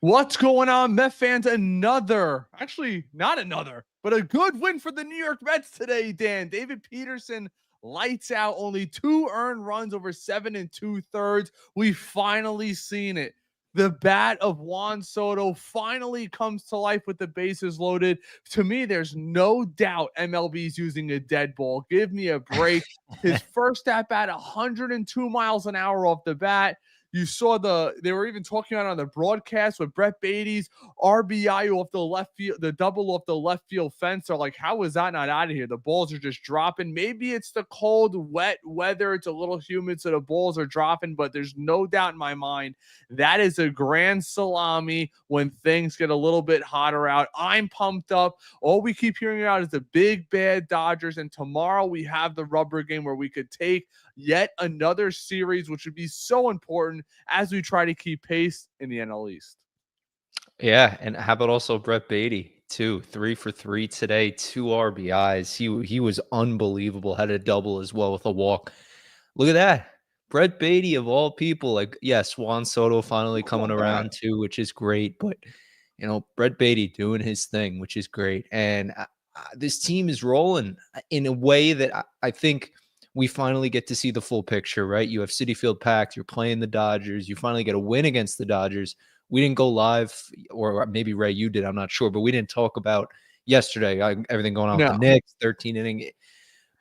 What's going on, Met fans? Actually not another, but a good win for the New York Mets today, Dan. David Peterson lights out, only 2 earned runs over 7 2/3. We finally seen it. The bat of Juan Soto finally comes to life with the bases loaded. To me, there's no doubt MLB's using a dead ball. Give me a break. His first at bat, 102 miles an hour off the bat. You saw they were even talking about it on the broadcast with Brett Baty's RBI off the left field, the double off the left field fence. They're like, how is that not out of here? The balls are just dropping. Maybe it's the cold, wet weather. It's a little humid, so the balls are dropping, but there's no doubt in my mind that is a grand salami when things get a little bit hotter out. I'm pumped up. All we keep hearing about is the big, bad Dodgers, and tomorrow we have the rubber game where we could take yet another series, which would be so important as we try to keep pace in the NL East. Yeah, and how about also Brett Baty, too? 3 for 3 today, 2 RBIs. He was unbelievable. Had a double as well with a walk. Look at that. Brett Baty, of all people, like, yes, Juan Soto finally coming around too, which is great. But, Brett Baty doing his thing, which is great. And this team is rolling in a way that I think we finally get to see the full picture, right? You have Citi Field packed. You're playing the Dodgers. You finally get a win against the Dodgers. We didn't go live, or maybe Ray, you did. I'm not sure, but we didn't talk about yesterday. Everything going on with the Knicks, 13 inning,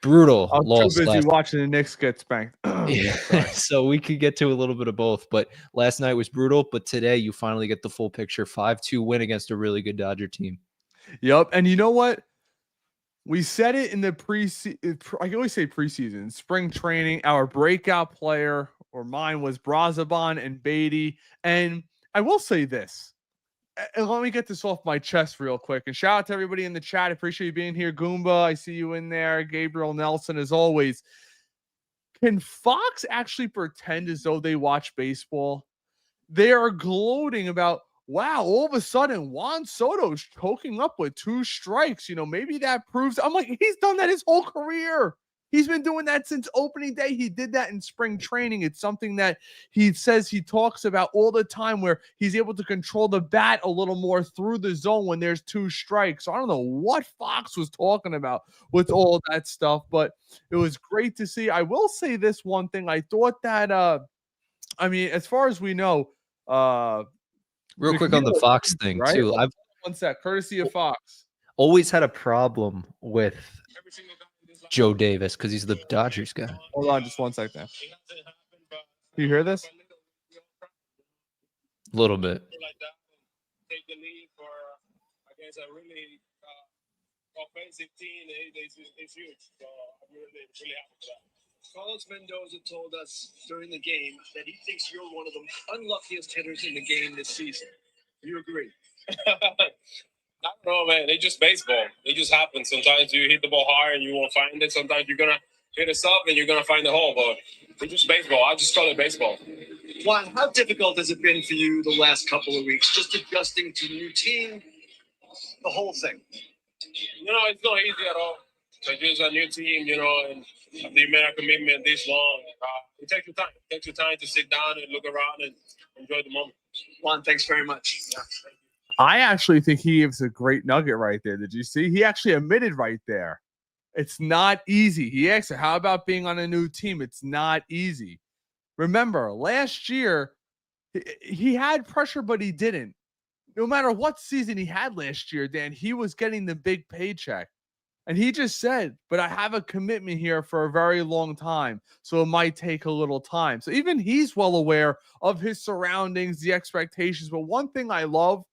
brutal I loss. was too busy watching the Knicks get spanked. Yeah. So we could get to a little bit of both, but last night was brutal. But today you finally get the full picture. 5-2 win against a really good Dodger team. Yep, and you know what? We said it in the I can always say preseason, spring training. Our breakout player, or mine, was Brazaban and Baty. And I will say this, and let me get this off my chest real quick. And shout out to everybody in the chat. I appreciate you being here. Goomba, I see you in there. Gabriel Nelson, as always. Can Fox actually pretend as though they watch baseball? They are gloating about, wow, all of a sudden Juan Soto's choking up with 2 strikes. Maybe that proves. I'm like, he's done that his whole career. He's been doing that since opening day. He did that in spring training. It's something that he says he talks about all the time, where he's able to control the bat a little more through the zone when there's 2 strikes. So I don't know what Fox was talking about with all that stuff, but it was great to see. I will say this one thing. I thought that, as far as we know, real quick on the Fox thing, right? Too. I've one sec, courtesy of Fox. Always had a problem with Joe Davis because he's the Dodgers guy. Hold on, just one sec there. Do you hear this? A little bit. Take the lead against a really offensive team is huge. So I'm really happy for that. Carlos Mendoza told us during the game that he thinks you're one of the unluckiest hitters in the game this season. Do you agree? I don't know, man. It's just baseball. It just happens. Sometimes you hit the ball hard and you won't find it. Sometimes you're going to hit it up and you're going to find the hole. But it's just baseball. I just call it baseball. Juan, how difficult has it been for you the last couple of weeks, just adjusting to the new team, the whole thing? It's not easy at all. It's just a new team, and they made a commitment this long. It takes you time. It takes you time to sit down and look around and enjoy the moment. Juan, thanks very much. Yeah. I actually think he gives a great nugget right there. Did you see? He actually admitted right there. It's not easy. He asked, how about being on a new team? It's not easy. Remember, last year, he had pressure, but he didn't. No matter what season he had last year, Dan, he was getting the big paycheck. And he just said, but I have a commitment here for a very long time, so it might take a little time. So even he's well aware of his surroundings, the expectations. But one thing I love,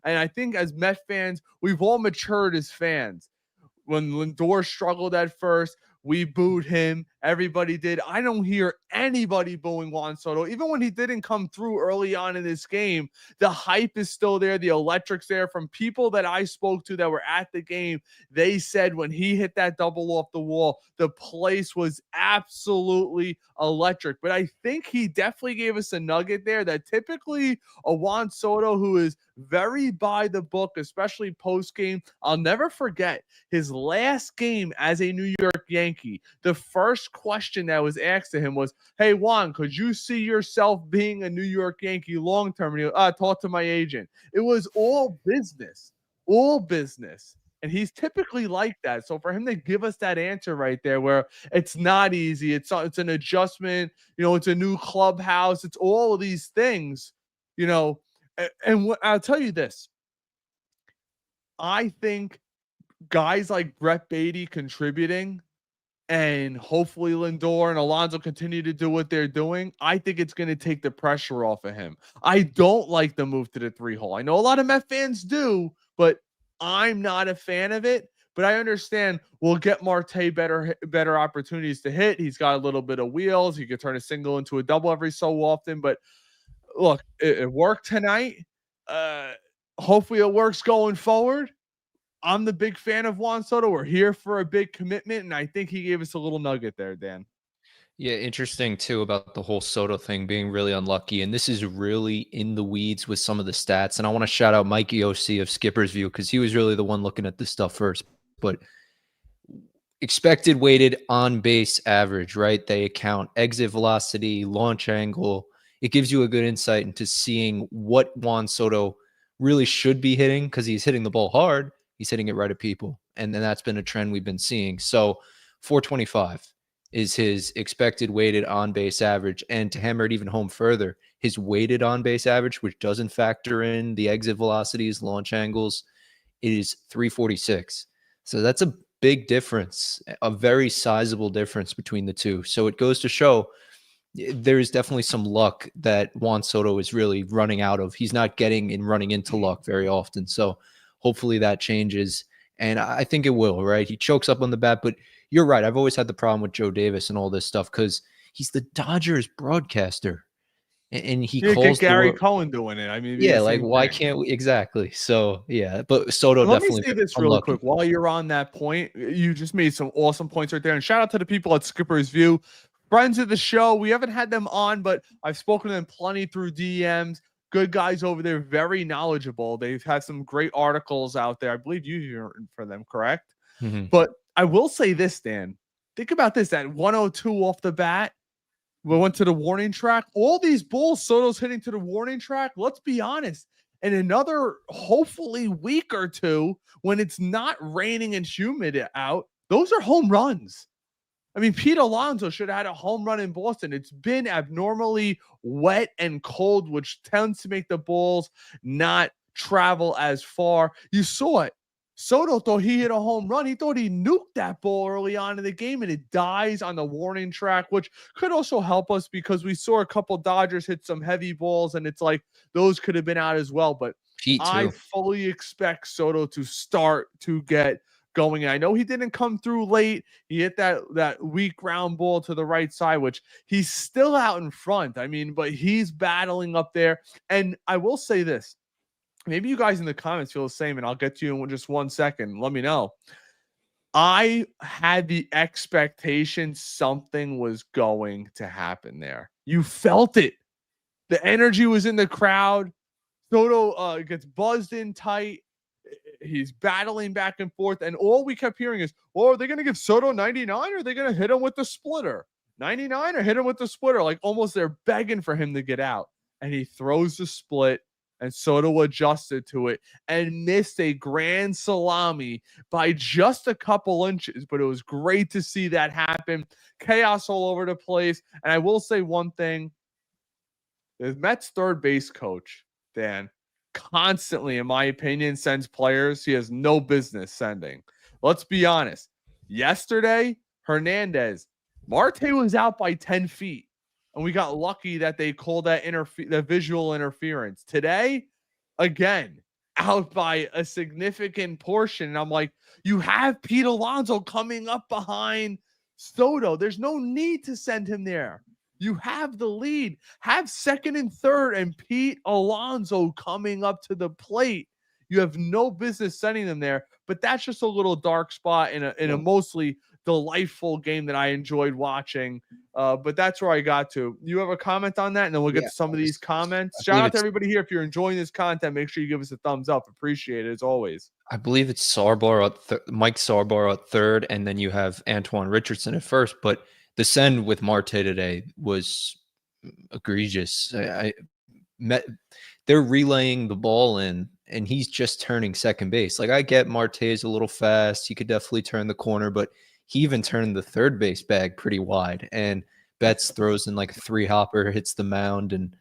and I think as Met fans, we've all matured as fans. When Lindor struggled at first, we booed him. Everybody did. I don't hear anybody booing Juan Soto. Even when he didn't come through early on in this game, the hype is still there. The electric's there. From people that I spoke to that were at the game, they said when he hit that double off the wall, the place was absolutely electric. But I think he definitely gave us a nugget there that typically a Juan Soto who is very by the book, especially post-game. I'll never forget his last game as a New York Yankee. The first first question that was asked to him was, "Hey Juan, could you see yourself being a New York Yankee long term?" And he goes, "Talk to my agent." It was all business, all business. And he's typically like that. So for him to give us that answer right there, where it's not easy, it's an adjustment, it's a new clubhouse, it's all of these things, and I'll tell you this. I think guys like Brett Baty contributing, and hopefully Lindor and Alonso continue to do what they're doing, I think it's going to take the pressure off of him. I don't like the move to the 3-hole. I know a lot of Met fans do, but I'm not a fan of it. But I understand we'll get Marte better opportunities to hit. He's got a little bit of wheels. He could turn a single into a double every so often. But look, it worked tonight. Hopefully it works going forward. I'm the big fan of Juan Soto. We're here for a big commitment, and I think he gave us a little nugget there, Dan. Yeah, interesting too about the whole Soto thing being really unlucky. And this is really in the weeds with some of the stats. And I want to shout out Mikey OC of Skipper's View because he was really the one looking at this stuff first. But expected weighted on base average, right? They account exit velocity, launch angle. It gives you a good insight into seeing what Juan Soto really should be hitting because he's hitting the ball hard. He's hitting it right at people. And then that's been a trend we've been seeing. So 425 is his expected weighted on-base average. And to hammer it even home further, his weighted on-base average, which doesn't factor in the exit velocities, launch angles, is 346. So that's a big difference, a very sizable difference between the two. So it goes to show there is definitely some luck that Juan Soto is really running out of. He's not getting and running into luck very often. So hopefully that changes. And I think it will, right? He chokes up on the bat, but you're right. I've always had the problem with Joe Davis and all this stuff because he's the Dodgers broadcaster. And he calls get Gary Cohen doing it. I mean, yeah, like why can't we? Exactly. So yeah, but Soto definitely. Let me say this really quick while you're on that point. You just made some awesome points right there, and shout out to the people at Skipper's View, friends of the show. We haven't had them on, but I've spoken to them plenty through DMs. Good guys over there, very knowledgeable. They've had some great articles out there. I believe you've written for them, correct? Mm-hmm. But I will say this, Dan. Think about this: at 102 off the bat. We went to the warning track. All these balls Soto's hitting to the warning track, let's be honest, in another hopefully week or two, when it's not raining and humid out, those are home runs. I mean, Pete Alonso should have had a home run in Boston. It's been abnormally wet and cold, which tends to make the balls not travel as far. You saw it. Soto thought he hit a home run. He thought he nuked that ball early on in the game, and it dies on the warning track, which could also help us because we saw a couple Dodgers hit some heavy balls, and it's like those could have been out as well. But I fully expect Soto to start to get going. I know he didn't come through late. He hit that weak ground ball to the right side, which he's still out in front. I mean, but he's battling up there. And I will say this. Maybe you guys in the comments feel the same, and I'll get to you in just 1 second. Let me know. I had the expectation something was going to happen there. You felt it. The energy was in the crowd. Soto gets buzzed in tight. He's battling back and forth, and all we kept hearing is, are they going to give Soto 99, or are they going to hit him with the splitter? 99 or hit him with the splitter? Like almost they're begging for him to get out, and he throws the split. And Soto adjusted to it and missed a grand salami by just a couple inches. But it was great to see that happen. Chaos all over the place. And I will say one thing. The Mets third base coach, Dan, constantly, in my opinion, sends players he has no business sending. Let's be honest. Yesterday, Hernandez, Marte was out by 10 feet. And we got lucky that they called that visual interference. Today, again, out by a significant portion. And I'm like, you have Pete Alonso coming up behind Soto. There's no need to send him there. You have the lead. Have second and third and Pete Alonso coming up to the plate. You have no business sending them there. But that's just a little dark spot in a mostly delightful game that I enjoyed watching. But that's where I got to. You have a comment on that? And then we'll get to some of these comments. Shout out to everybody here. If you're enjoying this content, make sure you give us a thumbs up. Appreciate it as always. I believe it's Mike Sarbar at third, and then you have Antoine Richardson at first. But The send with Marte today was egregious. They're relaying the ball in, and he's just turning second base. Like, I get Marte is a little fast. He could definitely turn the corner, but he even turned the third base bag pretty wide. And Betts throws in like a 3-hopper, hits the mound, and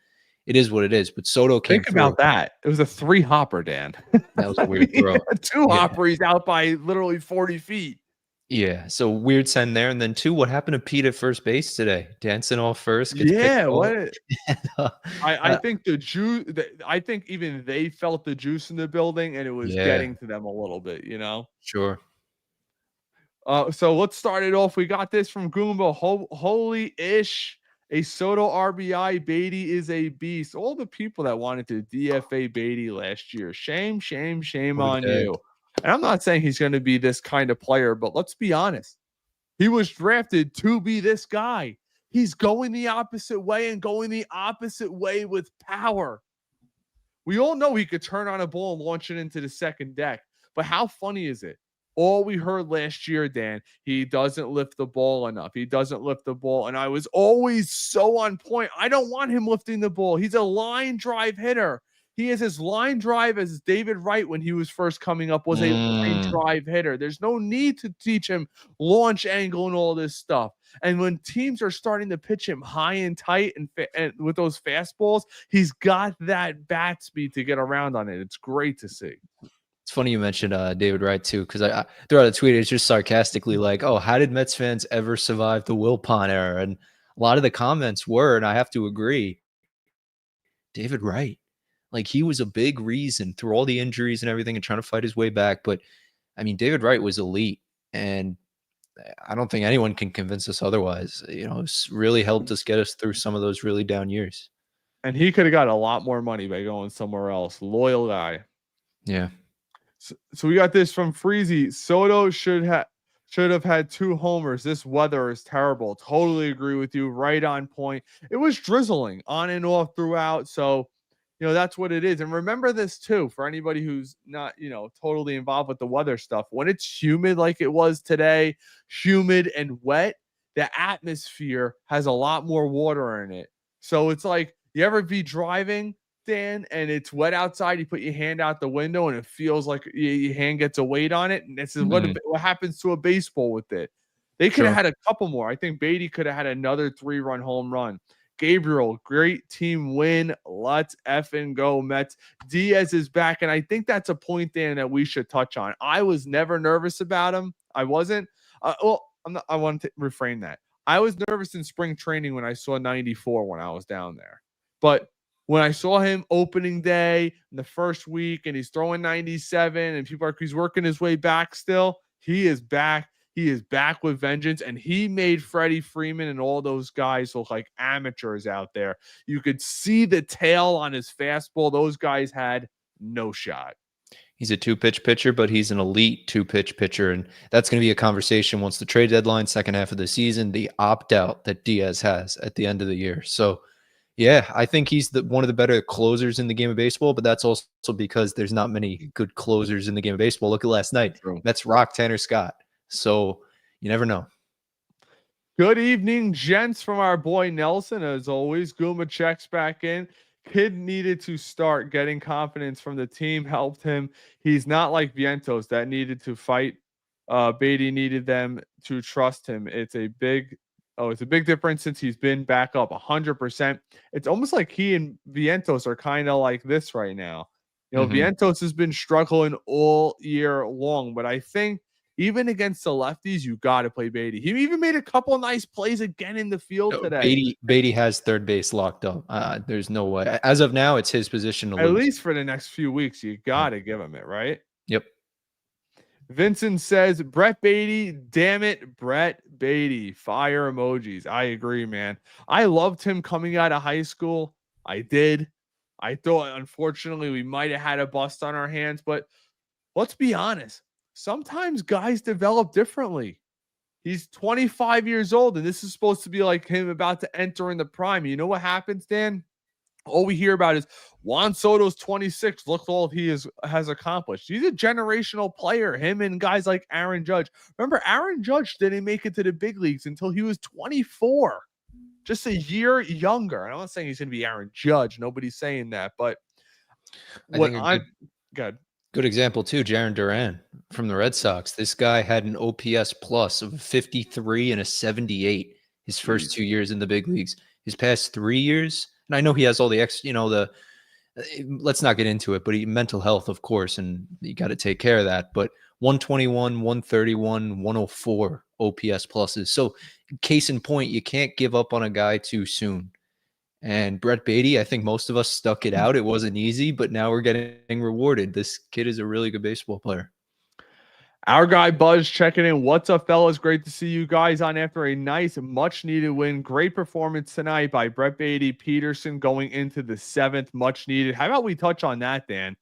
it is what it is. But Soto came Think through. about that. It was a 3-hopper, Dan. That was a weird throw. A 2-hopper, he's out by literally 40 feet. Yeah, so weird send there. And then 2, what happened to Pete at first base today? Dancing off first, gets picked off. What? And, I think the juice. I think even they felt the juice in the building, and it was getting to them a little bit. Sure. So let's start it off. We got this from Goomba. Holy ish. A Soto RBI. Baty is a beast. All the people that wanted to DFA Baty last year. Shame on you. And I'm not saying he's going to be this kind of player, but let's be honest. He was drafted to be this guy. He's going the opposite way and going the opposite way with power. We all know he could turn on a ball and launch it into the second deck. But how funny is it? All we heard last year, Dan, he doesn't lift the ball enough. He doesn't lift the ball. And I was always so on point. I don't want him lifting the ball. He's a line drive hitter. He is as line drive as David Wright when he was first coming up was a line drive hitter. There's no need to teach him launch angle and all this stuff. And when teams are starting to pitch him high and tight and with those fastballs, he's got that bat speed to get around on it. It's great to see. It's funny you mentioned David Wright too, because I throughout a tweet, it's just sarcastically like, "Oh, how did Mets fans ever survive the Wilpon era?" And a lot of the comments were, and I have to agree, David Wright. Like, he was a big reason through all the injuries and everything and trying to fight his way back. But I mean, David Wright was elite, and I don't think anyone can convince us otherwise. It's really helped us get us through some of those really down years. And he could have got a lot more money by going somewhere else. Loyal guy. Yeah. So we got this from Freezy. Soto should have had 2 homers. This weather is terrible. Totally agree with you. Right on point. It was drizzling on and off throughout. So, that's what it is. And remember this too, for anybody who's not, totally involved with the weather stuff. When it's humid like it was today, humid and wet, the atmosphere has a lot more water in it. So it's like, you ever be driving, Dan, and it's wet outside, you put your hand out the window and it feels like your hand gets a weight on it. And this is what happens to a baseball with it. They could have had a couple more. I think Baty could have had another 3-run home run. Gabriel, great team win. Let's effing go, Mets. Diaz is back, and I think that's a point, Dan, that we should touch on. I was never nervous about him. I wasn't. I want to refrain that. I was nervous in spring training when I saw 94 when I was down there. But when I saw him opening day in the first week and he's throwing 97 and he's working his way back still, he is back. He is back with vengeance, and he made Freddie Freeman and all those guys look like amateurs out there. You could see the tail on his fastball. Those guys had no shot. He's a 2-pitch pitcher, but he's an elite 2-pitch pitcher, and that's going to be a conversation once the trade deadline, second half of the season, the opt-out that Diaz has at the end of the year. So, yeah, I think he's one of the better closers in the game of baseball, but that's also because there's not many good closers in the game of baseball. Look at last night. Mets rock Tanner Scott. So you never know. Good evening, gents, from our boy Nelson. As always, Guma checks back in. Kid needed to start getting confidence from the team, helped him. He's not like Vientos that needed to fight. Baty needed them to trust him. It's a big difference since he's been back up 100%. It's almost like he and Vientos are kind of like this right now. Vientos has been struggling all year long, but I think even against the lefties, you got to play Baty. He even made a couple of nice plays again in the field today. Baty has third base locked up. There's no way. As of now, it's his position to lose. At least for the next few weeks, you got to give him it, right? Yep. Vincent says, Brett Baty, damn it, Brett Baty. Fire emojis. I agree, man. I loved him coming out of high school. I did. I thought, unfortunately, we might have had a bust on our hands, but let's be honest. Sometimes guys develop differently. He's 25 years old, and this is supposed to be like him about to enter in the prime. You know what happens, Dan? All we hear about is Juan Soto's 26. Look all he has accomplished. He's a generational player. Him and guys like Aaron Judge. Remember, Aaron Judge didn't make it to the big leagues until he was 24, just a year younger. And I'm not saying he's going to be Aaron Judge. Nobody's saying that. But I what think I'm good. good example too, Jaron Duran from the Red Sox. This guy had an OPS plus of 53 and a 78 his first 2 years in the big leagues. His past 3 years, and I know he has all the let's not get into it, but mental health, of course, and you got to take care of that. But 121, 131, 104 OPS pluses. So case in point, you can't give up on a guy too soon. And Brett Baty, I think most of us stuck it out. It wasn't easy, but now we're getting rewarded. This kid is a really good baseball player. Our guy Buzz checking in. What's up, fellas? Great to see you guys on after a nice, much-needed win. Great performance tonight by Brett Baty. Peterson going into the 7th, much needed. How about we touch on that, Dan?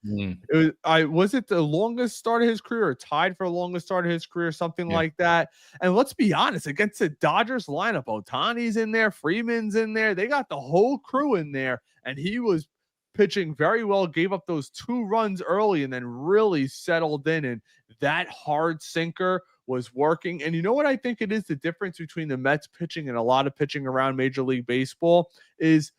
Was it the longest start of his career, or tied for the longest start of his career, something like that? And let's be honest, against the Dodgers lineup, Ohtani's in there, Freeman's in there. They got the whole crew in there, and he was pitching very well, gave up those 2 runs early and then really settled in, and that hard sinker was working. And you know what I think it is, the difference between the Mets pitching and a lot of pitching around Major League Baseball is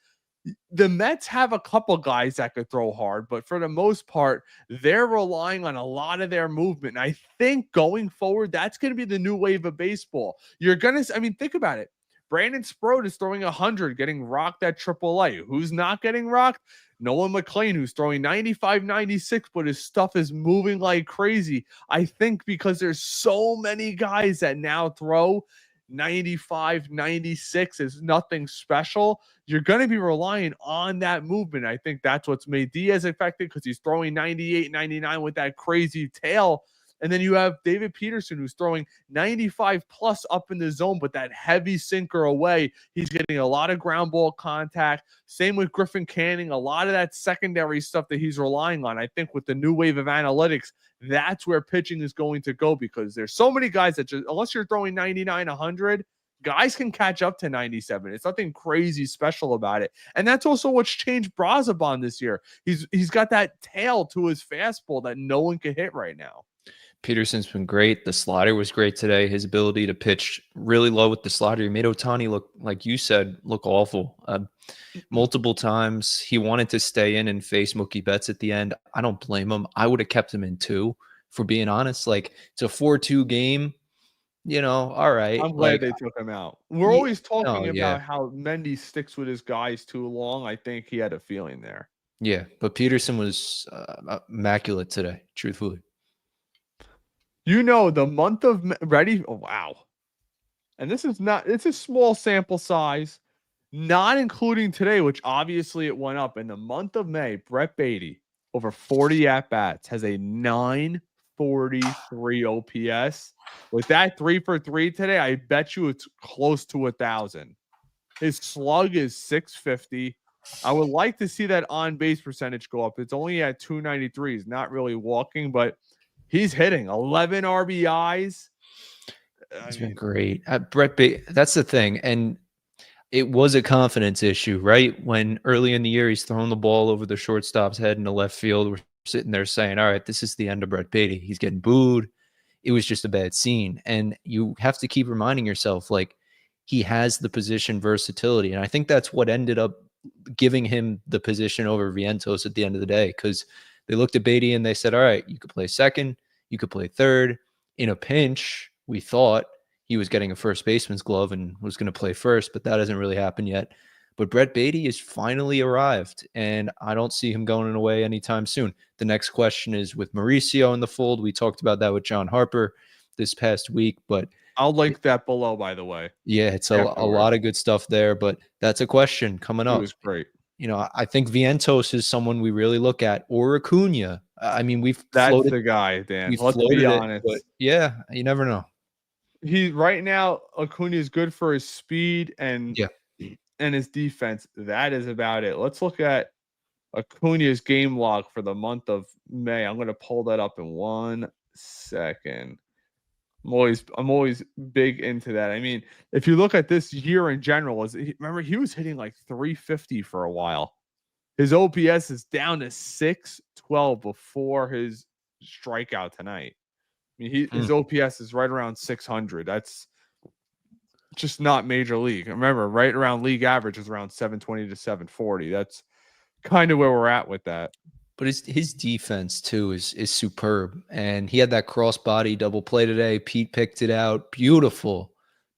the Mets have a couple guys that could throw hard, but for the most part, they're relying on a lot of their movement. And I think going forward, that's going to be the new wave of baseball. You're going to, I mean, think about it. Brandon Sproat is throwing 100, getting rocked at AAA. Who's not getting rocked? Nolan McLean, who's throwing 95, 96, but his stuff is moving like crazy. I think because there's so many guys that now throw 95, 96 is nothing special. You're going to be relying on that movement. I think that's what's made Diaz effective, because he's throwing 98, 99 with that crazy tail. And then you have David Peterson, who's throwing 95 plus up in the zone, but that heavy sinker away. He's getting a lot of ground ball contact. Same with Griffin Canning, a lot of that secondary stuff that he's relying on. I think with the new wave of analytics, that's where pitching is going to go, because there's so many guys that just, unless you're throwing 99, 100, guys can catch up to 97. It's nothing crazy special about it. And that's also what's changed Brazoban this year. He's got that tail to his fastball that no one can hit right now. Peterson's been great. The slider was great today. His ability to pitch really low with the slider. He made Ohtani look, like you said, look awful. Multiple times he wanted to stay in and face Mookie Betts at the end. I don't blame him. I would have kept him in 2, for being honest. Like, it's a 4-2 game. All right. I'm glad they took him out. We're always talking about how Mendy sticks with his guys too long. I think he had a feeling there. Yeah, but Peterson was immaculate today, truthfully. The month of ready. Oh, wow. And this is not, it's a small sample size, not including today, which obviously it went up. In the month of May, Brett Baty, over 40 at-bats, has a 943 OPS. With that 3 for 3 today, I bet you it's close to 1,000. His slug is 650. I would like to see that on-base percentage go up. It's only at 293. He's not really walking, but he's hitting 11 RBIs. It's been great. Brett Baty, that's the thing. And it was a confidence issue, right? When early in the year, he's throwing the ball over the shortstop's head in the left field. We're sitting there saying, all right, this is the end of Brett Baty. He's getting booed. It was just a bad scene. And you have to keep reminding yourself, like, he has the position versatility. And I think that's what ended up giving him the position over Vientos at the end of the day, because they looked at Baty and they said, all right, you could play second, you could play third. In a pinch, we thought he was getting a first baseman's glove and was going to play first, but that hasn't really happened yet. But Brett Baty has finally arrived, and I don't see him going away anytime soon. The next question is with Mauricio in the fold. We talked about that with John Harper this past week, but I'll link that below, by the way. Yeah, it's a lot of good stuff there, but that's a question coming up. It was great. I think Vientos is someone we really look at, or Acuna. I mean, that's the guy, Dan. Let's be honest. But yeah, you never know. Right now, Acuna is good for his speed and his defense. That is about it. Let's look at Acuna's game log for the month of May. I'm going to pull that up in 1 second. I'm always big into that. I mean, if you look at this year in general, remember he was hitting like 350 for a while. His OPS is down to 612 before his strikeout tonight. I mean, his OPS is right around 600. That's just not major league. Remember, right around league average is around 720 to 740. That's kind of where we're at with that. But his defense too is superb, and he had that crossbody double play today. Pete picked it out, beautiful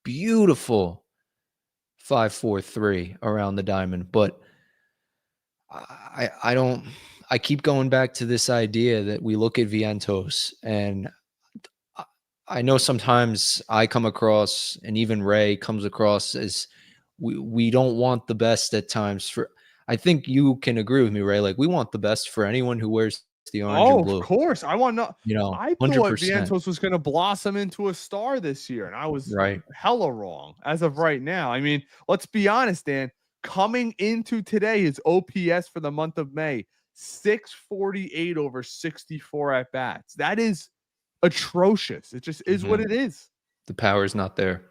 5-4-3 around the diamond. But I keep going back to this idea that we look at Vientos, and I know sometimes I come across, and even Ray comes across, as we don't want the best at times for. I think you can agree with me, Ray. Like, we want the best for anyone who wears the orange and blue. Of course. I want to. I 100%. thought Vientos was going to blossom into a star this year, and I was hella wrong as of right now. I mean, let's be honest, Dan. Coming into today, his OPS for the month of May, 648 over 64 at bats. That is atrocious. It just is what it is. The power is not there.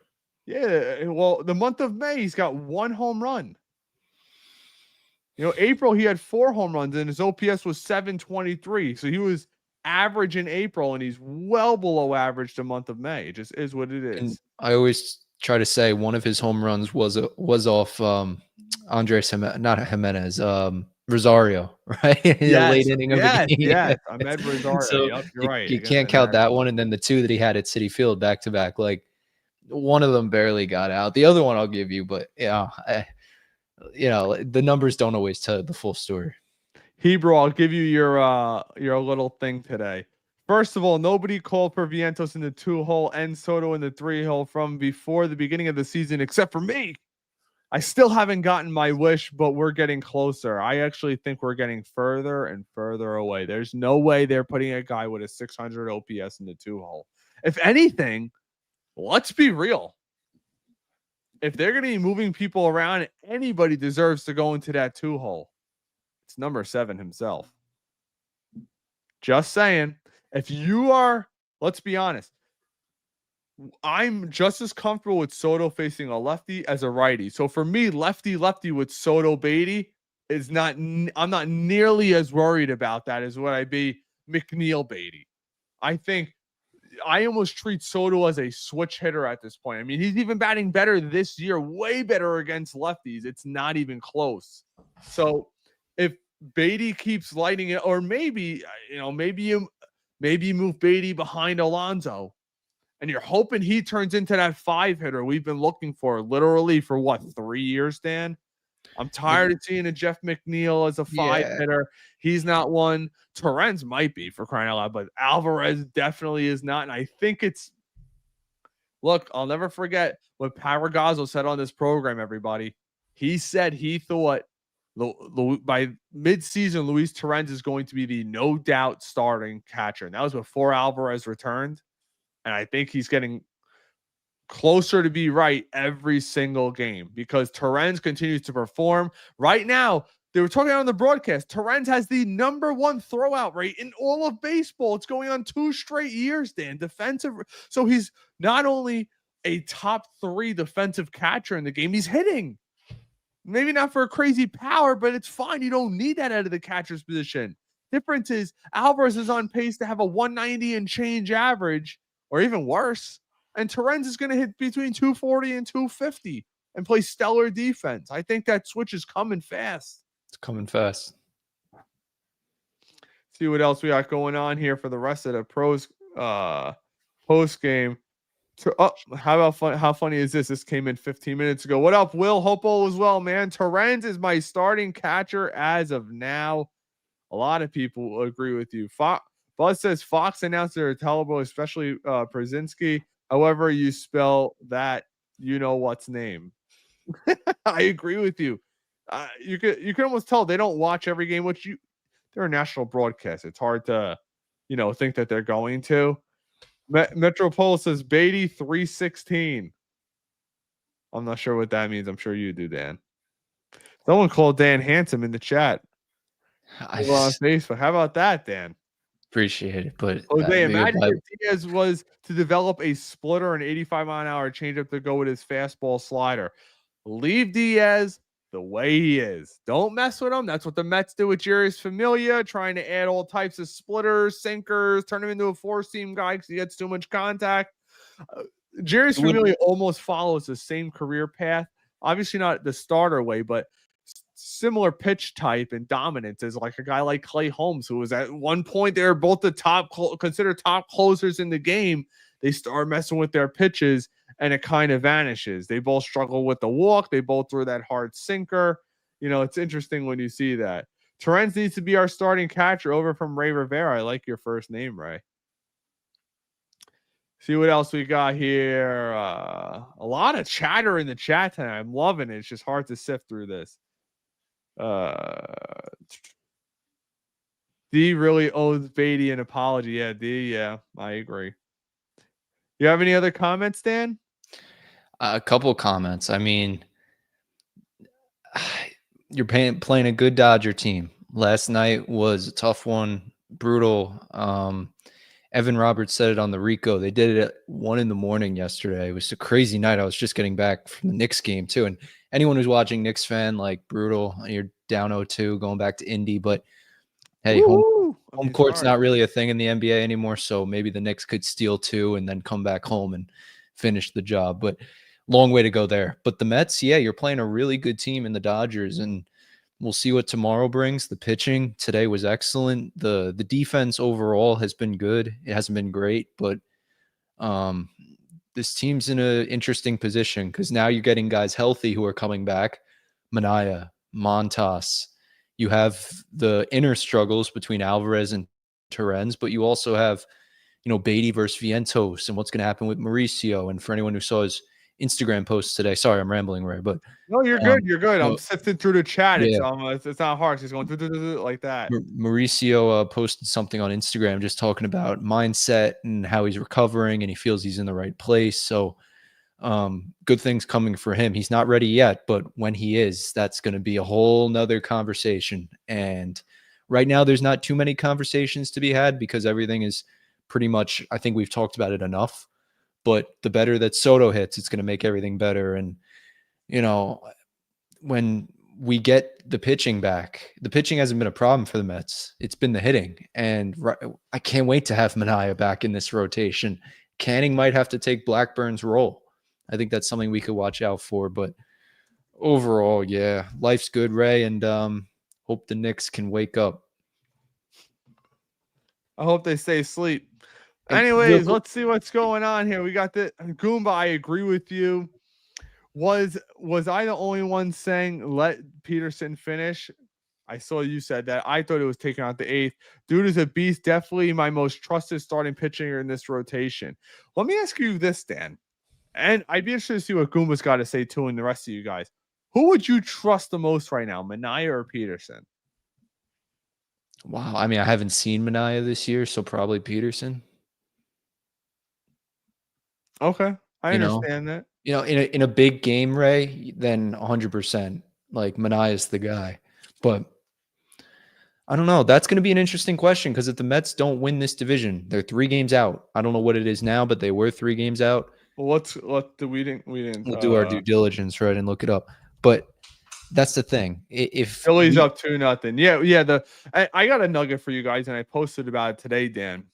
Yeah. Well, the month of May, he's got 1 home run. April, he had 4 home runs, and his OPS was 723. So he was average in April, and he's well below average the month of May. It just is what it is. And I always try to say one of his home runs was off Andres Rosario, right? In the late inning of the game. Yes, Ahmed Rosario. So you're right. You can't count that one, and then the 2 that he had at Citi Field back to back. Like, one of them barely got out. The other one I'll give you, but the numbers don't always tell the full story. Hebrew, I'll give you your little thing today. First of all, nobody called for Vientos in the 2-hole and Soto in the 3-hole from before the beginning of the season, except for me. I still haven't gotten my wish, but we're getting closer. I actually think we're getting further and further away. There's no way they're putting a guy with a 600 OPS in the 2-hole. If anything, let's be real. If they're going to be moving people around, anybody deserves to go into that 2-hole. It's number 7 himself. Just saying. If you are, let's be honest, I'm just as comfortable with Soto facing a lefty as a righty. So for me, lefty with Soto Baty is not, I'm not nearly as worried about that as what I'd be McNeil Baty. I think I almost treat Soto as a switch hitter at this point. I mean, he's even batting better this year, way better against lefties. It's not even close. So if Baty keeps lighting it, or maybe you move Baty behind Alonso, and you're hoping he turns into that 5 hitter we've been looking for literally for 3 years, Dan? I'm tired of seeing a Jeff McNeil as a 5 hitter. He's not one. Torrens might be, for crying out loud, but Alvarez definitely is not. And I think look, I'll never forget what Paragazzo said on this program, everybody. He said he thought by midseason, Luis Torrens is going to be the no doubt starting catcher. And that was before Alvarez returned. And I think he's getting closer to be right every single game because Torrens continues to perform. Right now, they were talking on the broadcast, Torrens has the #1 throwout rate in all of baseball. It's going on 2 straight years, Dan. Defensive. So he's not only a top 3 defensive catcher in the game, he's hitting. Maybe not for a crazy power, but it's fine. You don't need that out of the catcher's position. Difference is Alvarez is on pace to have a 190 and change average, or even worse. And Torrens is going to hit between 240 and 250 and play stellar defense. I think that switch is coming fast. It's coming fast. See what else we got going on here for the rest of the pros post game. How funny is this? This came in 15 minutes ago. What up, Will? Hope all is well, man. Torrens is my starting catcher as of now. A lot of people will agree with you. Buzz says Fox announced their Talabo, especially Przinski. However you spell that, you know what's name. I agree with you. You can almost tell they don't watch every game, they're a national broadcast. It's hard to, think that they're going to. Metropole says Baty 316. I'm not sure what that means. I'm sure you do, Dan. Someone called Dan handsome in the chat. On Facebook. How about that, Dan? Appreciate it, but Jose, imagine if Diaz was to develop a splitter and 85-mile-an-hour changeup to go with his fastball slider. Leave Diaz, the way he is. Don't mess with him. That's what the Mets do with Jarius Familia, trying to add all types of splitters, sinkers, turn him into a four-seam guy because he gets too much contact. Jarius Familia almost follows the same career path. Obviously not the starter way, but similar pitch type and dominance as like a guy like Clay Holmes, who was at one point, they were both the considered top closers in the game. They start messing with their pitches and it kind of vanishes. They both struggle with the walk. They both threw that hard sinker. You know, it's interesting when you see that. Terrence needs to be our starting catcher over from Ray Rivera. I like your first name, Ray. See what else we got here. A lot of chatter in the chat tonight. I'm loving it. It's just hard to sift through this. D really owes Baty an apology. Yeah, D. Yeah, I agree. You have any other comments, Dan? A couple of comments. I mean, you're playing a good Dodger team. Last night was a tough one, brutal. Evan Roberts said it on the Rico. They did it at 1 a.m. yesterday. It was a crazy night. I was just getting back from the Knicks game too. And anyone who's watching Knicks fan, like brutal. You're down 0-2 going back to Indy, but hey, home court's not really a thing in the NBA anymore. So maybe the Knicks could steal 2 and then come back home and finish the job. But long way to go there. But the Mets, yeah, you're playing a really good team in the Dodgers, and we'll see what tomorrow brings. The pitching today was excellent. The defense overall has been good. It hasn't been great, but this team's in an interesting position because now you're getting guys healthy who are coming back. Manaea, Montas. You have the inner struggles between Alvarez and Terrence, but you also have, Baty versus Vientos and what's going to happen with Mauricio. And for anyone who saw his Instagram post today. Sorry, I'm rambling, Ray, but no, you're good. You're good. I'm sifting through the chat. Yeah. It's not hard. She's going like that. Mauricio posted something on Instagram just talking about mindset and how he's recovering and he feels he's in the right place. So good things coming for him. He's not ready yet, but when he is, that's going to be a whole nother conversation. And right now there's not too many conversations to be had because everything is pretty much, I think we've talked about it enough. But the better that Soto hits, it's going to make everything better. And, when we get the pitching back, the pitching hasn't been a problem for the Mets. It's been the hitting. And I can't wait to have Manaea back in this rotation. Canning might have to take Blackburn's role. I think that's something we could watch out for. But overall, yeah, life's good, Ray. And hope the Knicks can wake up. I hope they stay asleep. Anyways, let's see what's going on here. We got the Goomba. I agree with you. Was I the only one saying let Peterson finish? I saw you said that. I thought it was taken out the 8th. Dude is a beast. Definitely my most trusted starting pitcher in this rotation. Let me ask you this, Dan. And I'd be interested to see what Goomba's got to say too, and the rest of you guys. Who would you trust the most right now, Manaea or Peterson? Wow. I mean, I haven't seen Manaea this year, so probably Peterson. Okay, I understand that. In a big game, Ray, then 100%. Like Manaea's the guy, but I don't know. That's going to be an interesting question because if the Mets don't win this division, they're 3 games out. I don't know what it is now, but they were 3 games out. Well, we didn't. We'll do our due diligence, right, and look it up. But that's the thing. If Philly's up 2-0, yeah. I got a nugget for you guys, and I posted about it today, Dan.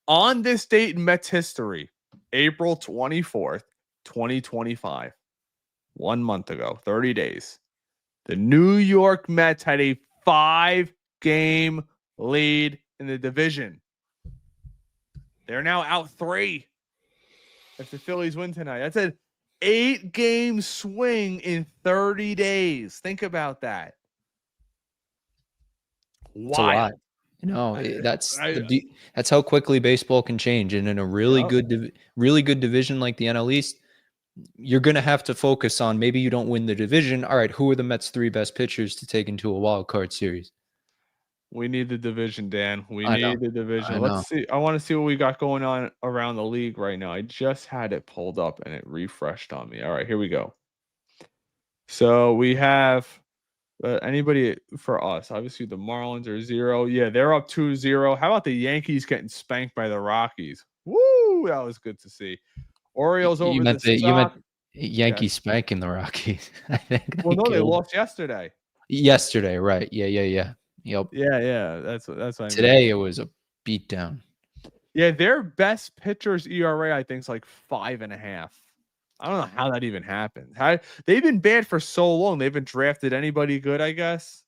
On this date in Mets history, April 24th, 2025, 1 month ago, 30 days, the New York Mets had a 5-game lead in the division. They're now out 3 if the Phillies win tonight. That's an 8-game swing in 30 days. Think about that. It's a lot. That's how quickly baseball can change. And in a really good division like the NL East, you're going to have to focus on maybe you don't win the division. All right, who are the Mets' 3 best pitchers to take into a wild card series? We need the division, Dan. We need the division. Let's see. I want to see what we got going on around the league right now. I just had it pulled up and it refreshed on me. All right, here we go. So we have anybody for us. Obviously, the Marlins are 0. Yeah, they're up 2-0. How about the Yankees getting spanked by the Rockies? Woo! That was good to see. Orioles over the Sox. Yankees spanking the Rockies. I think. Well, no, they lost yesterday. Yesterday, right? Yeah. Yep. Yeah. That's what I mean. Today it was a beatdown. Yeah, their best pitcher's ERA, I think, is like 5.5. I don't know how that even happened. They've been bad for so long. They haven't drafted anybody good, I guess.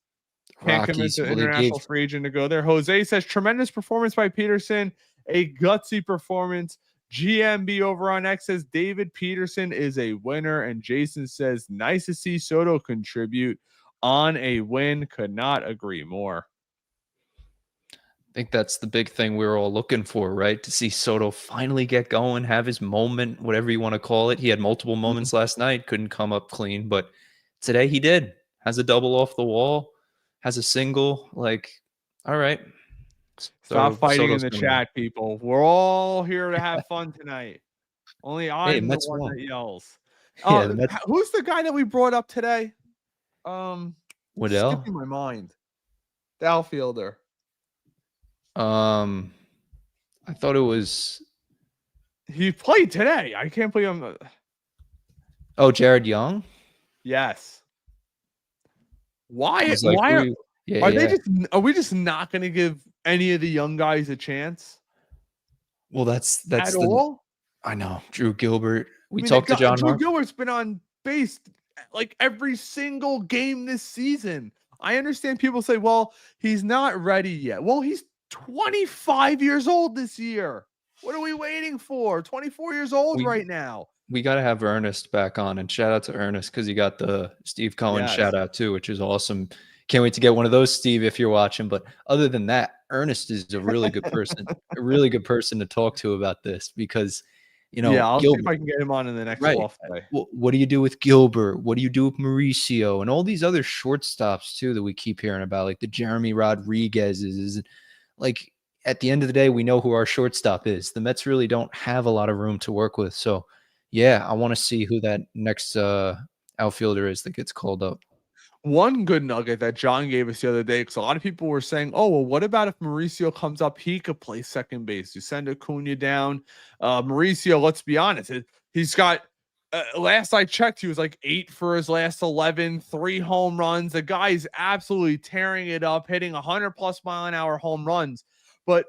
Can't convince Rockies. an Well, they international gave free agent to go there. Jose says tremendous performance by Peterson, a gutsy performance. GMB over on X says David Peterson is a winner, and Jason says nice to see Soto contribute on a win. Could not agree more. I think that's the big thing we were all looking for, right? To see Soto finally get going, have his moment, whatever you want to call it. He had multiple moments last night, couldn't come up clean, but today he did. Has a double off the wall, has a single. Like, all right. Stop fighting Soto's in the coming in. chat, people. We're all here to have fun tonight. Only I'm the Mets one won. that yells. Yeah, the Mets. Who's the guy that we brought up today? Waddell? Skipping my mind. The outfielder. I thought it was. He played today. I can't believe I'm. Oh, Jared Young. Yes. Why? Was like, Why yeah. Are we just not going to give any of the young guys a chance? Well, that's At all. I know. Drew Gilbert. We I mean, talked to John Drew Harper. Gilbert's been on base like every single game this season. I understand people say, well, he's not ready yet. Well, he's 25 years old this year. What are we waiting for? 24 years old right now. We got to have Ernest back on, and shout out to Ernest because he got the Steve Cohen shout out too, which is awesome. Can't wait to get one of those, Steve, if you're watching. But other than that, Ernest is a really good person, a really good person to talk to about this because, I'll Gilbert, see if I can get him on in the next off day. What do you do with Gilbert? What do you do with Mauricio and all these other shortstops too that we keep hearing about, like the Jeremy Rodriguez's? Like at the end of the day, we know who our shortstop is. The Mets really don't have a lot of room to work with. So, yeah, I want to see who that next outfielder is that gets called up. One good nugget that John gave us the other day, because a lot of people were saying, oh, well, what about if Mauricio comes up? He could play second base. You send Acuna down. Mauricio, let's be honest, he's got, last I checked, he was like 8 for his last 11, 3 home runs. The guy's absolutely tearing it up, hitting 100+ mile an hour home runs. But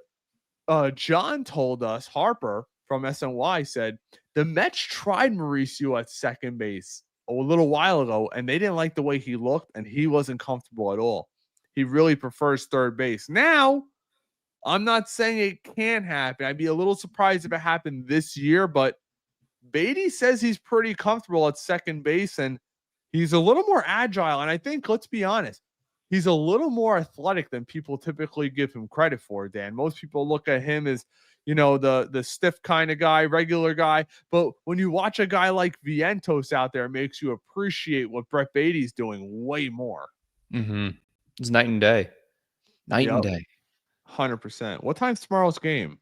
John told us, Harper from SNY said, the Mets tried Mauricio at second base a little while ago, and they didn't like the way he looked, and he wasn't comfortable at all. He really prefers third base. Now, I'm not saying it can't happen. I'd be a little surprised if it happened this year, but Baty says he's pretty comfortable at second base, and he's a little more agile. And I think, let's be honest, he's a little more athletic than people typically give him credit for, Dan. Most people look at him as, the stiff kind of guy, regular guy. But when you watch a guy like Vientos out there, it makes you appreciate what Brett Baty's doing way more. Mm-hmm. It's night and day. Night and day. 100%. What time's tomorrow's game?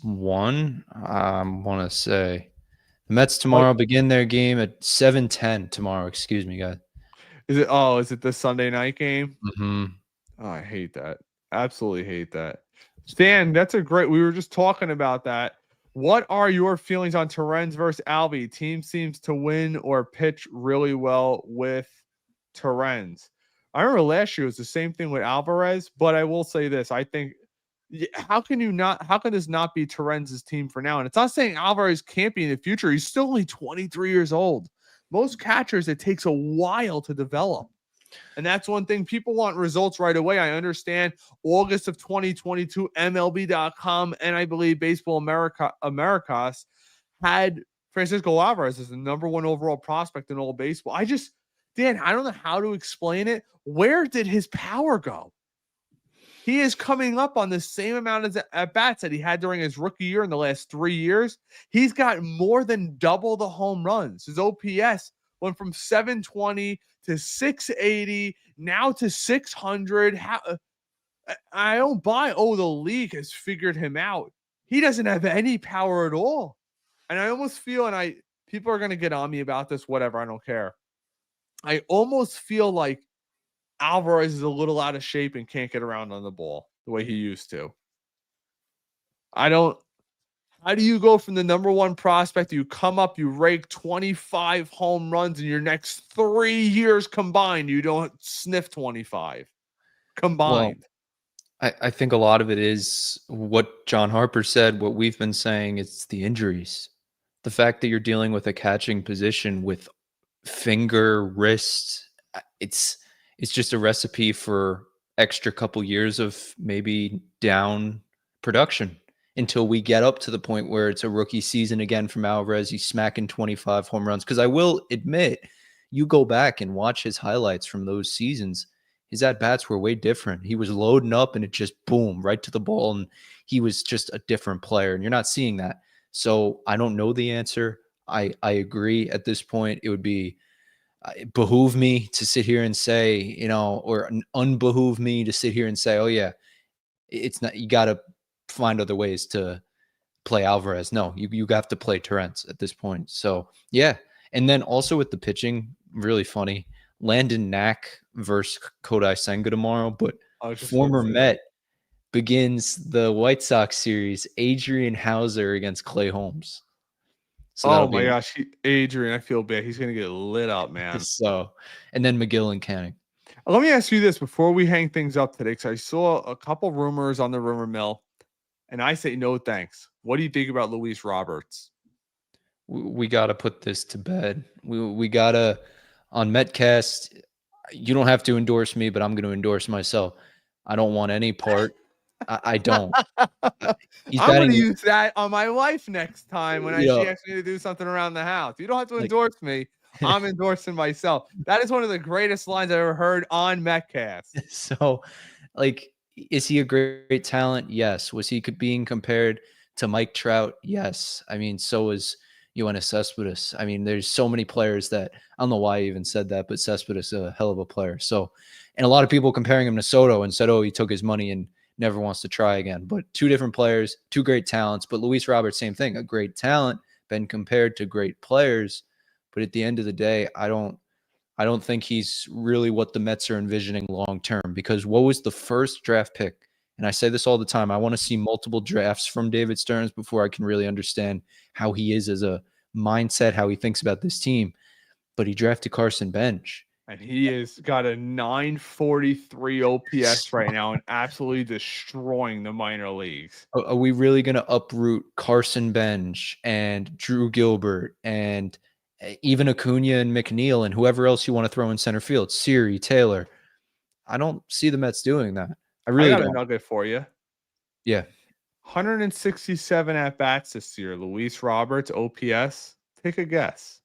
1, I want to say. The Mets tomorrow begin their game at 7:10 tomorrow. Excuse me, guys. Is it the Sunday night game? Mm-hmm. Oh, I hate that. Absolutely hate that. Stan, we were just talking about that. What are your feelings on Torrens versus Alvey? Team seems to win or pitch really well with Torrens. I remember last year it was the same thing with Alvarez, but I will say this. I think, how can this not be Torrens' team for now? And it's not saying Alvarez can't be in the future. He's still only 23 years old. Most catchers, it takes a while to develop. And that's one thing. People want results right away. I understand. August of 2022, MLB.com and I believe Baseball Americas had Francisco Alvarez as the #1 overall prospect in all baseball. Dan, I don't know how to explain it. Where did his power go? He is coming up on the same amount of at-bats that he had during his rookie year in the last 3 years. He's got more than double the home runs. His OPS went from 720 to 680, now to 600. I don't buy, the league has figured him out. He doesn't have any power at all. And I almost feel, people are going to get on me about this, whatever, I don't care. I almost feel like Alvarez is a little out of shape and can't get around on the ball the way he used to. How do you go from the number one prospect? You come up, you rake 25 home runs in your next 3 years combined. You don't sniff 25 combined. Well, I think a lot of it is what John Harper said, what we've been saying, it's the injuries. The fact that you're dealing with a catching position with finger, wrist, it's just a recipe for extra couple years of maybe down production until we get up to the point where it's a rookie season again from Alvarez. He's smacking 25 home runs. Because I will admit, you go back and watch his highlights from those seasons, his at-bats were way different. He was loading up and it just boom, right to the ball. And he was just a different player. And you're not seeing that. So I don't know the answer. I agree at this point. It would be it behoove me to sit here and say, you know, or unbehoove me to sit here and say, oh yeah, it's not, you got to find other ways to play Alvarez. No, you have to play Torrance at this point. So yeah. And then also with the pitching, really funny, Landon Knack versus Kodai Senga tomorrow, but former Met begins the White Sox series, Adrian Hauser against Clay Holmes. So oh my gosh, Adrian, I feel bad. He's gonna get lit up, man. So, and then McGill and Canning. Let me ask you this before we hang things up today, because I saw a couple rumors on the rumor mill, and I say no thanks. What do you think about Luis Roberts? We got to put this to bed. We got to, on Metcast, you don't have to endorse me, but I'm going to endorse myself. I don't want any part. I don't. I'm going to use that on my wife next time when she asks me to do something around the house. You don't have to endorse me. I'm endorsing myself. That is one of the greatest lines I've ever heard on Metcast. So, like, is he a great talent? Yes. Was he being compared to Mike Trout? Yes. I mean, so is Yoenis Cespedes. I mean, there's so many players that I don't know why I even said that, but Cespedes is a hell of a player. So, and a lot of people comparing him to Soto and said, oh, he took his money and never wants to try again. But two different players, two great talents. But Luis Roberts, same thing, a great talent, been compared to great players. But at the end of the day, I don't think he's really what the Mets are envisioning long term, because what was the first draft pick? And I say this all the time. I want to see multiple drafts from David Stearns before I can really understand how he is as a mindset, how he thinks about this team. But he drafted Carson Bench. And he has got a 943 OPS right now and absolutely destroying the minor leagues. Are we really going to uproot Carson Bench and Drew Gilbert and even Acuna and McNeil and whoever else you want to throw in center field, Siri, Taylor? I don't see the Mets doing that. I got a nugget for you. Yeah. 167 at-bats this year. Luis Roberts, OPS. Take a guess.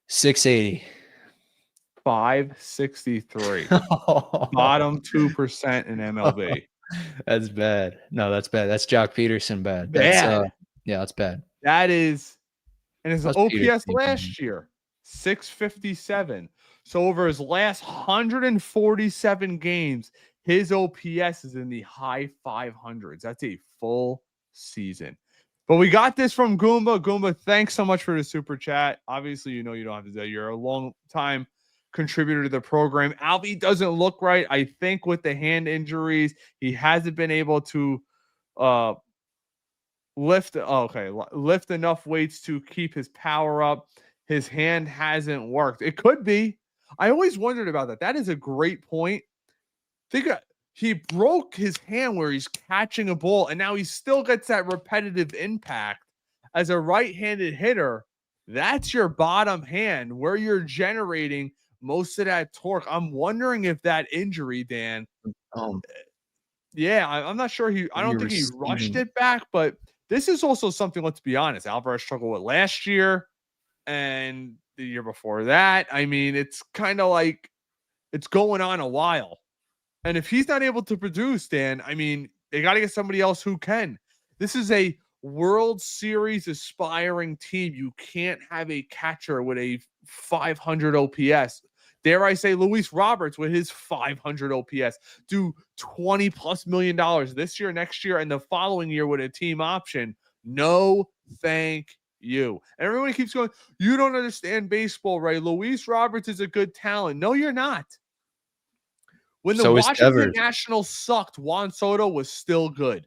680. 563. Bottom 2% in MLB. That's bad. No, that's bad. That's Jock Peterson bad. Bad. Yeah, that's bad. That is, and his OPS Peterson. last year, 657. So over his last 147 games, his OPS is in the high 500s. That's a full season. But we got this from Goomba. Goomba, thanks so much for the super chat. Obviously, you know you don't have to do that. You're a long time contributor to the program. Alvy doesn't look right. I think with the hand injuries, he hasn't been able to lift enough weights to keep his power up. His hand hasn't worked. It could be. I always wondered about that. That is a great point. He broke his hand where he's catching a ball, and now he still gets that repetitive impact. As a right-handed hitter, that's your bottom hand where you're generating most of that torque. I'm wondering if that injury, Dan, I'm not sure I don't think he rushed it back, but this is also something, let's be honest, Alvarez struggled with last year and the year before that. I mean, it's kind of like it's going on a while. And if he's not able to produce, Dan, I mean, they got to get somebody else who can. This is a World Series aspiring team. You can't have a catcher with a 500 OPS. Dare I say Luis Roberts with his 500 OPS do $20+ million this year, next year, and the following year with a team option. No, thank you. And everyone keeps going, you don't understand baseball, right? Luis Roberts is a good talent. No, you're not. When the Washington Nationals sucked, Juan Soto was still good.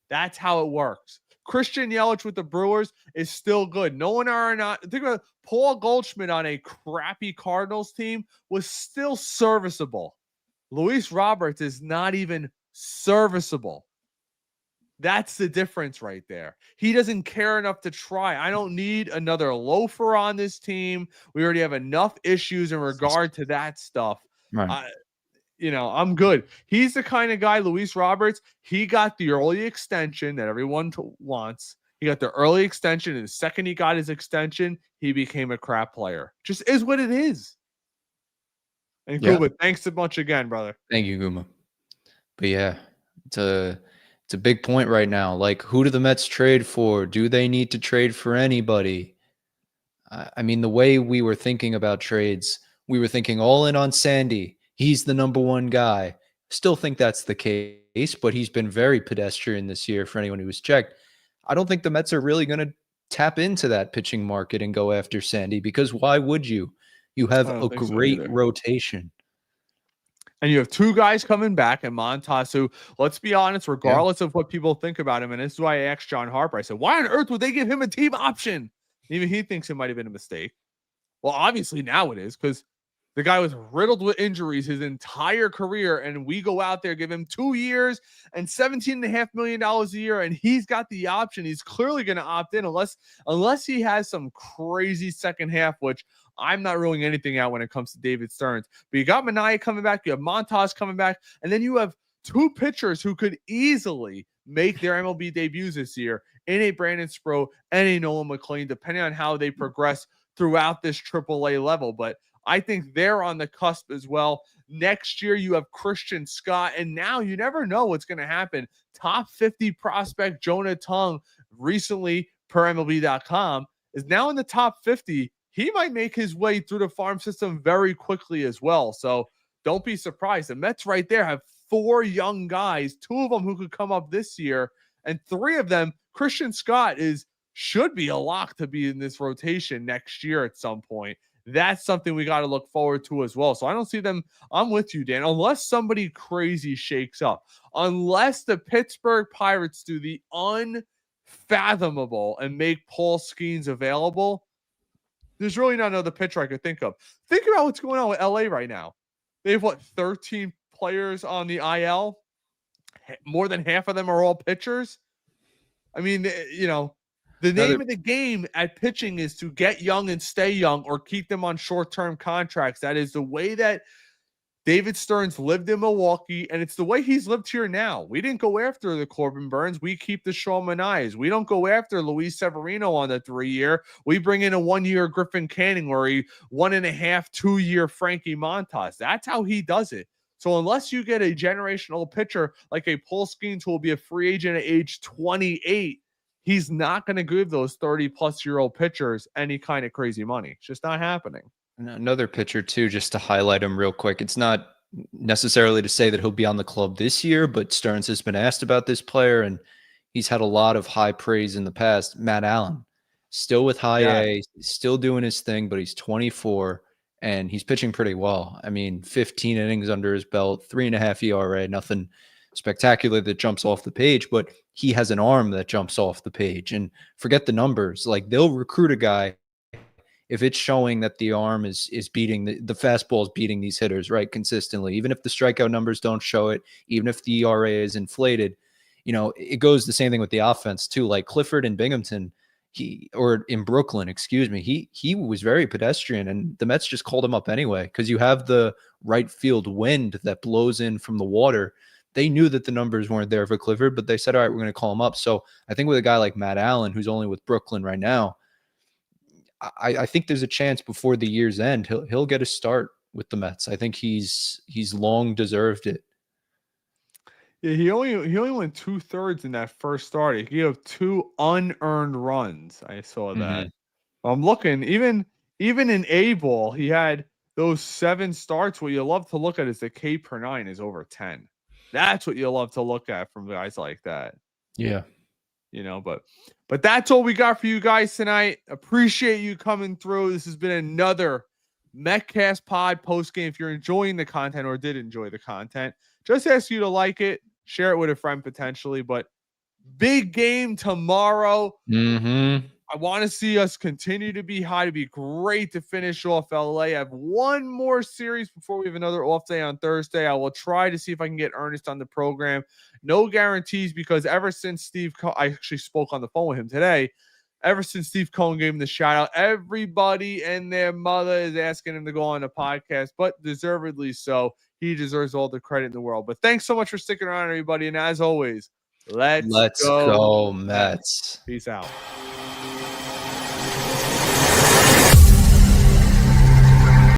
That's how it works. Christian Yelich with the Brewers is still good. Nolan Arenado, think about Paul Goldschmidt on a crappy Cardinals team was still serviceable. Luis Roberts is not even serviceable. That's the difference right there. He doesn't care enough to try. I don't need another loafer on this team. We already have enough issues in regard to that stuff. Right. I'm good. He's the kind of guy, Luis Roberts, he got the early extension that everyone wants. He got the early extension, and the second he got his extension, he became a crap player. Just is what it is. And Kuba, thanks a bunch again, brother. Thank you, Guma. But yeah, it's a big point right now. Like, who do the Mets trade for? Do they need to trade for anybody? I mean, the way we were thinking about trades, we were thinking all in on Sandy. He's the number one guy. Still think that's the case, but he's been very pedestrian this year for anyone who was checked. I don't think the Mets are really going to tap into that pitching market and go after Sandy, because why would you? You have a great rotation. And you have two guys coming back, and Montas, who, let's be honest, regardless of what people think about him, and this is why I asked John Harper, I said, why on earth would they give him a team option? Even he thinks it might have been a mistake. Well, obviously now it is, because the guy was riddled with injuries his entire career, and we go out there, give him 2 years and $17.5 million a year, and he's got the option. He's clearly going to opt in unless he has some crazy second half, which I'm not ruling anything out when it comes to David Stearns. But you got Minaya coming back, you have Montas coming back, and then you have two pitchers who could easily make their MLB debuts this year in a Brandon Sproat and a Nolan McLean, depending on how they progress throughout this AAA level. But I think they're on the cusp as well. Next year, you have Christian Scott, and now you never know what's going to happen. Top 50 prospect Jonah Tung, recently, per MLB.com, is now in the top 50. He might make his way through the farm system very quickly as well. So don't be surprised. The Mets right there have 4 young guys, 2 of them who could come up this year, and 3 of them, Christian Scott should be a lock to be in this rotation next year at some point. That's something we got to look forward to as well. So I don't see them. I'm with you, Dan, unless somebody crazy shakes up, unless the Pittsburgh Pirates do the unfathomable and make Paul Skeens available. There's really not another pitcher I could think of. Think about what's going on with LA right now. They have 13 players on the IL. More than half of them are all pitchers. I mean, the name of the game at pitching is to get young and stay young, or keep them on short-term contracts. That is the way that David Stearns lived in Milwaukee, and it's the way he's lived here now. We didn't go after the Corbin Burns. We keep the Sean Manaeas. We don't go after Luis Severino on the 3-year. We bring in a 1-year Griffin Canning, or a 1.5, 2-year Frankie Montas. That's how he does it. So unless you get a generational pitcher like a Paul Skeens, who will be a free agent at age 28, he's not going to give those 30-plus-year-old pitchers any kind of crazy money. It's just not happening. Another pitcher, too, just to highlight him real quick. It's not necessarily to say that he'll be on the club this year, but Stearns has been asked about this player, and he's had a lot of high praise in the past. Matt Allen, still with high A, still doing his thing, but he's 24, and he's pitching pretty well. I mean, 15 innings under his belt, 3.5 ERA, nothing spectacular that jumps off the page, but he has an arm that jumps off the page. And forget the numbers. Like, they'll recruit a guy if it's showing that the arm is beating the fastball is beating these hitters, right, consistently. Even if the strikeout numbers don't show it, even if the ERA is inflated, it goes the same thing with the offense too. Like Clifford and Binghamton, or in Brooklyn, excuse me, he was very pedestrian, and the Mets just called him up anyway, because you have the right field wind that blows in from the water. They knew that the numbers weren't there for Clifford, but they said, all right, we're going to call him up. So I think with a guy like Matt Allen, who's only with Brooklyn right now, I think there's a chance before the year's end he'll get a start with the Mets. I think he's long deserved it. Yeah, he only went 2/3 in that first start. He had 2 unearned runs. I saw that. I'm looking, even in A ball, he had those 7 starts. What you love to look at is the K per 9 is over 10. That's what you love to look at from guys like that. Yeah. But that's all we got for you guys tonight. Appreciate you coming through. This has been another MetCast Pod postgame. If you're enjoying the content, or did enjoy the content, just ask you to like it, share it with a friend potentially, but Big game tomorrow. Mm-hmm. I want to see us continue to be high. To be great to finish off LA. I have one more series before we have another off day on Thursday. I will try to see if I can get Ernest on the program. No guarantees, because ever since I actually spoke on the phone with him today. Ever since Steve Cohen gave him the shout out, everybody and their mother is asking him to go on the podcast, but deservedly so. He deserves all the credit in the world. But thanks so much for sticking around, everybody. And as always, let's Go go Mets. Peace out.